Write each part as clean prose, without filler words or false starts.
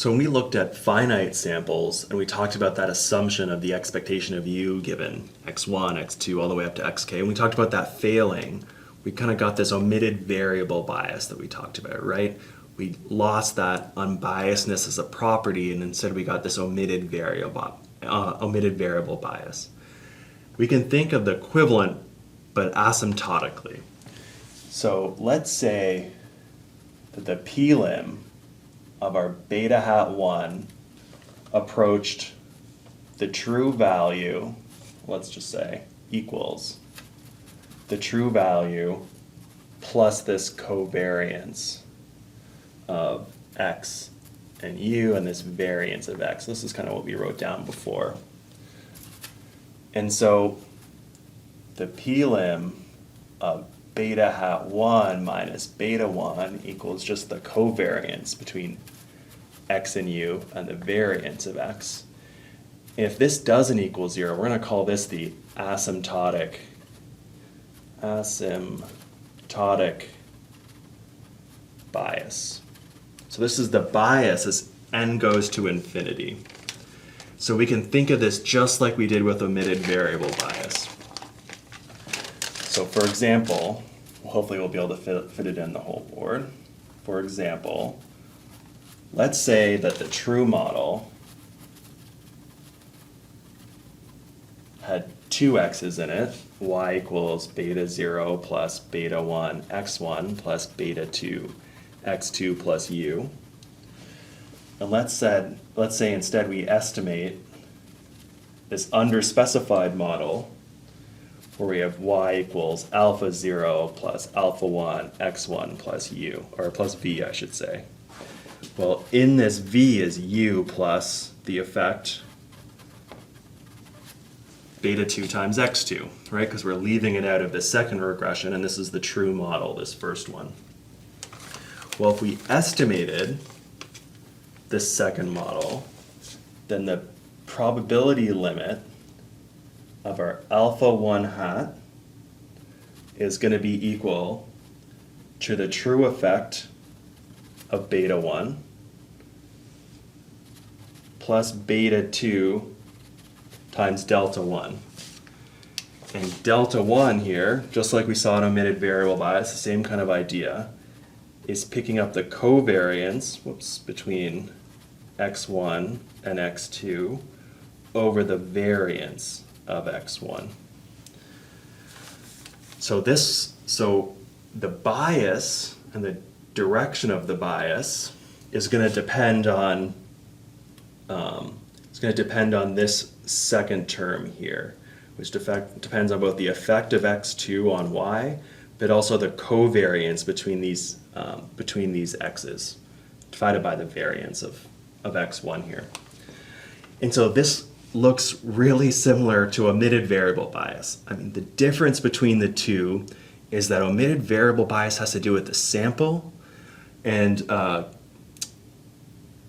So when we looked at finite samples and we talked about that assumption of the expectation of u given x1, x2, all the way up to xk, and we talked about that failing, we kind of got this omitted variable bias that we talked about, right? We lost that unbiasedness as a property, and instead we got this omitted variable bias. We can think of the equivalent, but asymptotically. So let's say that the p-lim of our beta hat 1 approached the true value, let's just say, equals the true value plus this covariance of x and u and this variance of x. This is kind of what we wrote down before. And so the p-lim of beta hat 1 minus beta 1 equals just the covariance between x and u and the variance of x. If this doesn't equal 0, we're going to call this the asymptotic bias. So this is the bias as n goes to infinity. So we can think of this just like we did with omitted variable bias. So for example, hopefully we'll be able to fit it in the whole board. For example, let's say that the true model had two x's in it, y equals beta 0 plus beta 1 x1 plus beta 2 x2 plus u. And let's say instead we estimate this underspecified model where we have y equals alpha 0 plus alpha 1 x1 plus u, or plus v I should say. Well, in this v is u plus the effect beta 2 times x2, right? Because we're leaving it out of the second regression, and this is the true model, this first one. Well, if we estimated this second model, then the probability limit of our alpha 1 hat is going to be equal to the true effect of beta 1 plus beta 2 times delta 1. And delta 1 here, just like we saw in omitted variable bias, the same kind of idea, is picking up the covariance between x1 and x2 over the variance of x1. So the bias and the direction of the bias is going to depend on this second term here, which depends on both the effect of x2 on y, but also the covariance between these x's divided by the variance of x1 here. And so this looks really similar to omitted variable bias. I mean, the difference between the two is that omitted variable bias has to do with the sample, and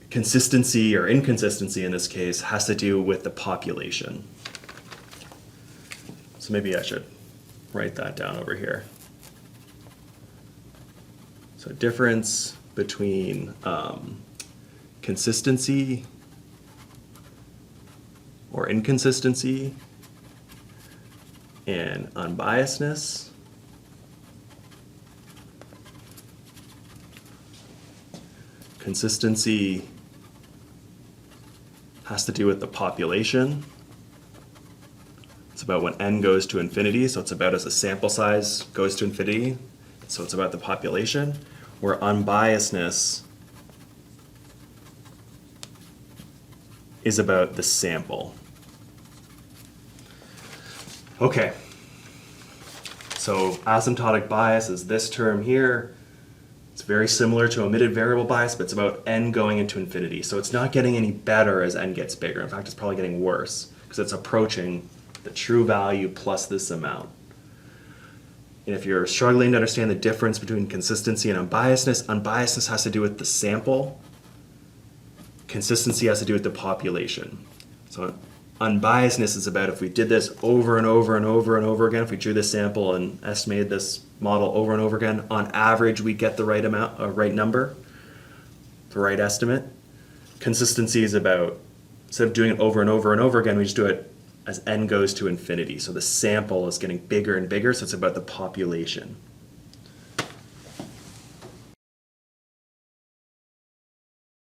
consistency or inconsistency in this case has to do with the population. So maybe I should write that down over here. So difference between consistency or inconsistency and unbiasedness. Consistency has to do with the population. It's about when n goes to infinity, so it's about as the sample size goes to infinity, so it's about the population, where unbiasedness is about the sample. Okay, so asymptotic bias is this term here. It's very similar to omitted variable bias, but it's about n going into infinity. So it's not getting any better as n gets bigger. In fact, it's probably getting worse because it's approaching the true value plus this amount. And if you're struggling to understand the difference between consistency and unbiasedness, unbiasedness has to do with the sample. Consistency has to do with the population. So unbiasedness is about if we did this over and over and over and over again, if we drew this sample and estimated this model over and over again, on average we get the right amount, right number, the right estimate. Consistency is about, instead of doing it over and over and over again, we just do it as n goes to infinity. So the sample is getting bigger and bigger, so it's about the population.